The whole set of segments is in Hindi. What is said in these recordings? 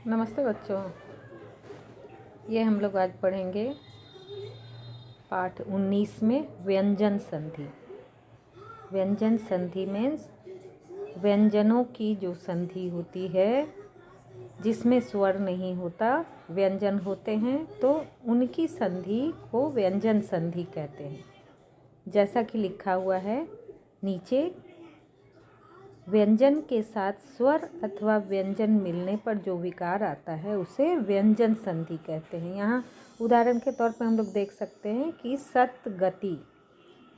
नमस्ते बच्चों। ये हम लोग आज पढ़ेंगे पाठ 19 में व्यंजन संधि। व्यंजन संधि मीन्स व्यंजनों की जो संधि होती है जिसमें स्वर नहीं होता, व्यंजन होते हैं, तो उनकी संधि को व्यंजन संधि कहते हैं। जैसा कि लिखा हुआ है नीचे, व्यंजन के साथ स्वर अथवा व्यंजन मिलने पर जो विकार आता है उसे व्यंजन संधि कहते हैं। यहाँ उदाहरण के तौर पर हम लोग देख सकते हैं कि सत गति,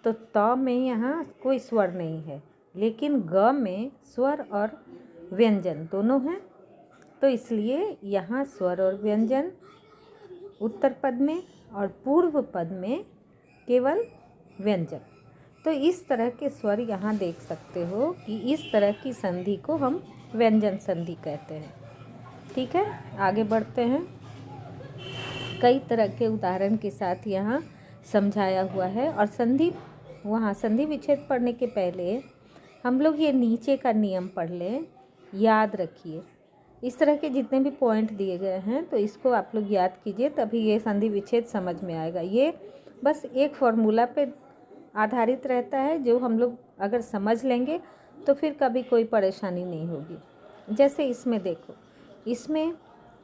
तो त में यहाँ कोई स्वर नहीं है, लेकिन ग में स्वर और व्यंजन दोनों हैं, तो इसलिए यहाँ स्वर और व्यंजन उत्तर पद में और पूर्व पद में केवल व्यंजन। तो इस तरह के स्वर यहाँ देख सकते हो कि इस तरह की संधि को हम व्यंजन संधि कहते हैं। ठीक है, आगे बढ़ते हैं। कई तरह के उदाहरण के साथ यहाँ समझाया हुआ है। और संधि विच्छेद पढ़ने के पहले हम लोग ये नीचे का नियम पढ़ लें, याद रखिए। इस तरह के जितने भी पॉइंट दिए गए हैं तो इसको आप लोग याद कीजिए, तभी ये संधि विच्छेद समझ में आएगा। ये बस एक फॉर्मूला पे आधारित रहता है, जो हम लोग अगर समझ लेंगे तो फिर कभी कोई परेशानी नहीं होगी। जैसे इसमें देखो, इसमें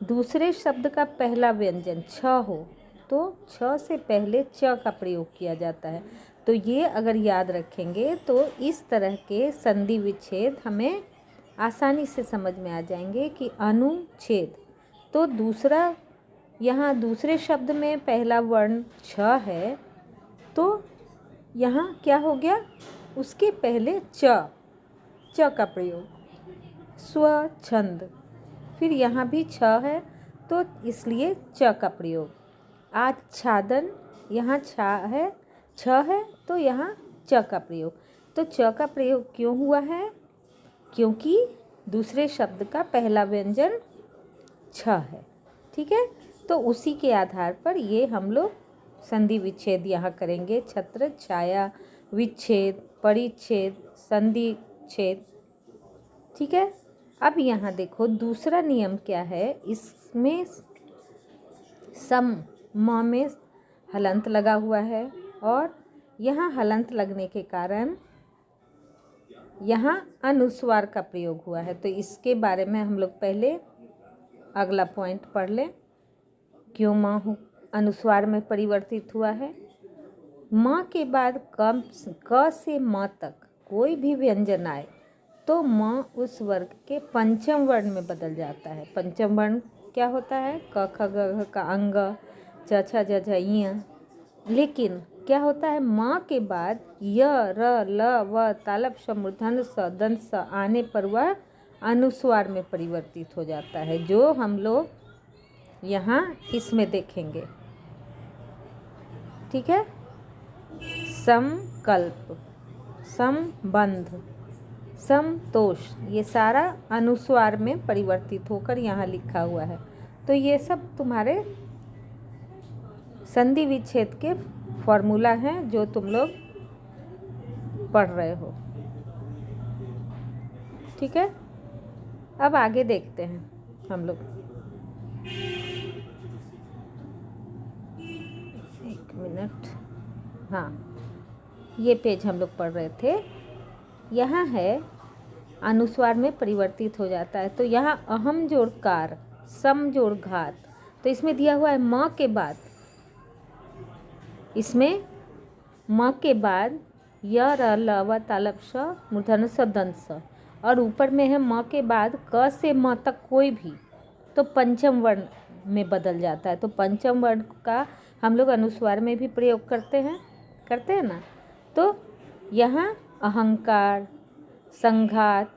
दूसरे शब्द का पहला व्यंजन छ हो तो छ से पहले च का प्रयोग किया जाता है। तो ये अगर याद रखेंगे तो इस तरह के संधि विच्छेद हमें आसानी से समझ में आ जाएंगे कि अनुच्छेद, तो दूसरा यहाँ दूसरे शब्द में पहला वर्ण छ है, तो यहाँ क्या हो गया, उसके पहले च का प्रयोग, स्वच्छंद। फिर यहाँ भी छ है तो इसलिए च का प्रयोग। आच्छादन, यहाँ छ है तो यहाँ च का प्रयोग। तो च का प्रयोग क्यों हुआ है? क्योंकि दूसरे शब्द का पहला व्यंजन छ है। ठीक है, तो उसी के आधार पर ये हम लोग संधि विच्छेद यहाँ करेंगे। छत्र, छाया, विच्छेद, परिच्छेद, संधि छेद। ठीक है, अब यहाँ देखो दूसरा नियम क्या है। इसमें सम म में हलंत लगा हुआ है और यहाँ हलंत लगने के कारण यहाँ अनुस्वार का प्रयोग हुआ है। तो इसके बारे में हम लोग पहले अगला पॉइंट पढ़ लें। क्यों म अनुस्वार में परिवर्तित हुआ है? म के बाद क से म तक कोई भी व्यंजन आए तो म उस वर्ग के पंचम वर्ण में बदल जाता है। पंचम वर्ण क्या होता है? क ख ग घ का अंग, च छ ज झ ञ। लेकिन क्या होता है, म के बाद य र ल व तालव्य श मूर्धन्य स दंत स आने पर वह अनुस्वार में परिवर्तित हो जाता है, जो हम लोग यहाँ इसमें देखेंगे। ठीक है, संकल्प, संबंध, समतोष, ये सारा अनुस्वार में परिवर्तित होकर यहाँ लिखा हुआ है। तो ये सब तुम्हारे संधि विच्छेद के फॉर्मूला हैं जो तुम लोग पढ़ रहे हो। ठीक है, अब आगे देखते हैं हम लोग। एक मिनट, हाँ, ये पेज हम लोग पढ़ रहे थे। यहाँ है अनुस्वार में परिवर्तित हो जाता है। तो यहाँ अहम जोड़ कार, सम जोड़ घात, तो इसमें दिया हुआ है म के बाद, इसमें म के बाद य र ल व तालव्य श मूर्धन्य स दंत स, और ऊपर में है म के बाद क से म तक कोई भी, तो पंचम वर्ण में बदल जाता है। तो पंचम वर्ण का हम लोग अनुस्वार में भी प्रयोग करते हैं ना। तो यहाँ अहंकार, संघात,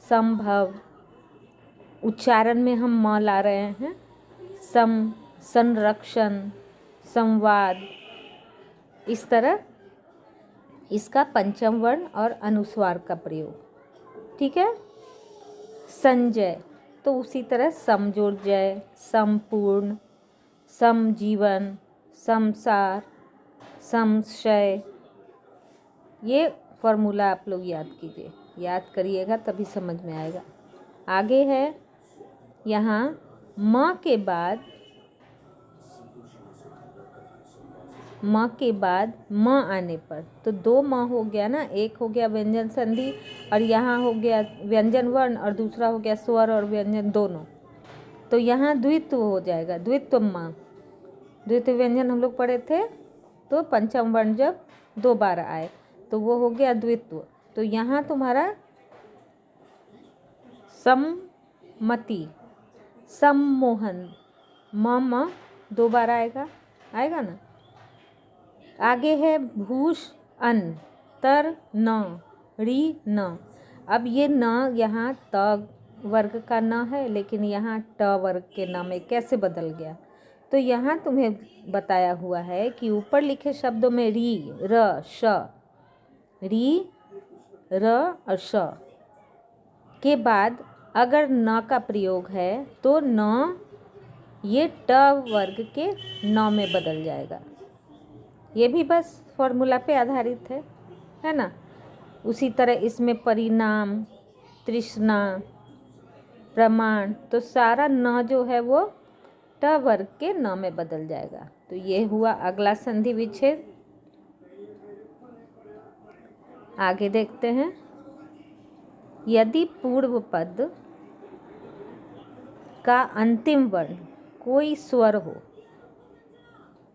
संभव, उच्चारण में हम म ला रहे हैं, सम, संरक्षण, संवाद, इस तरह इसका पंचम वर्ण और अनुस्वार का प्रयोग। ठीक है, संजय, तो उसी तरह समजोड़ जय, संपूर्ण, समजीवन, संसार, संशय। ये फॉर्मूला आप लोग याद कीजिए, याद करिएगा तभी समझ में आएगा। आगे है यहाँ म के बाद म आने पर, तो दो म हो गया ना, एक हो गया व्यंजन संधि और यहाँ हो गया व्यंजन वर्ण और दूसरा हो गया स्वर और व्यंजन दोनों, तो यहाँ द्वित्व हो जाएगा, द्वित्व म। द्वित्व व्यंजन हम लोग पढ़े थे, तो पंचम वर्ण जब 2 बार आए तो वो हो गया द्वित्व। तो यहाँ तुम्हारा सम्मति, सम्मोहन, म 2 बार आएगा ना। आगे है भूष अन, तर न, री न। अब ये न यहाँ त वर्ग का न है, लेकिन यहाँ ट वर्ग के न में कैसे बदल गया, तो यहाँ तुम्हें बताया हुआ है कि ऊपर लिखे शब्दों में री, र, श, री, र और श के बाद अगर न का प्रयोग है तो न ये ट वर्ग के न में बदल जाएगा। ये भी बस फॉर्मूला पे आधारित है ना। उसी तरह इसमें परिणाम, तृष्णा, प्रमाण, तो सारा न जो है वो ट वर्ग के न में बदल जाएगा। तो ये हुआ अगला संधि विच्छेद। आगे देखते हैं, यदि पूर्व पद का अंतिम वर्ण कोई स्वर हो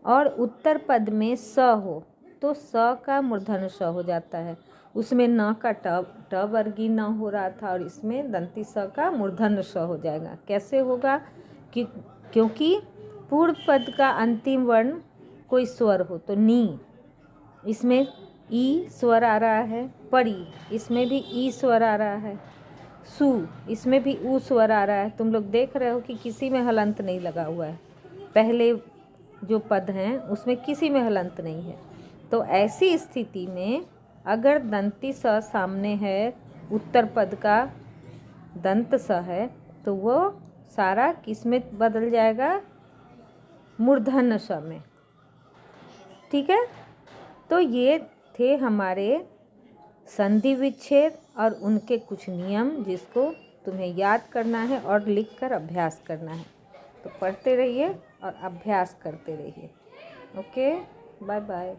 और उत्तर पद में स हो तो स का मूर्धन्य स हो जाता है। उसमें न का ट वर्गीय न हो रहा था और इसमें दंती स का मूर्धन्य स हो जाएगा। कैसे होगा कि क्योंकि पूर्व पद का अंतिम वर्ण कोई स्वर हो, तो नी, इसमें ई स्वर आ रहा है, परी, इसमें भी ई स्वर आ रहा है, सु, इसमें भी ऊ स्वर आ रहा है। तुम लोग देख रहे हो कि किसी में हलंत नहीं लगा हुआ है, पहले जो पद हैं उसमें किसी में हलंत नहीं है। तो ऐसी स्थिति में अगर दंती स सामने है, उत्तर पद का दंत स है, तो वो सारा किस में बदल जाएगा, मूर्धन्य स में। ठीक है, तो ये थे हमारे संधि विच्छेद और उनके कुछ नियम, जिसको तुम्हें याद करना है और लिखकर अभ्यास करना है। तो पढ़ते रहिए और अभ्यास करते रहिए। Okay, bye bye.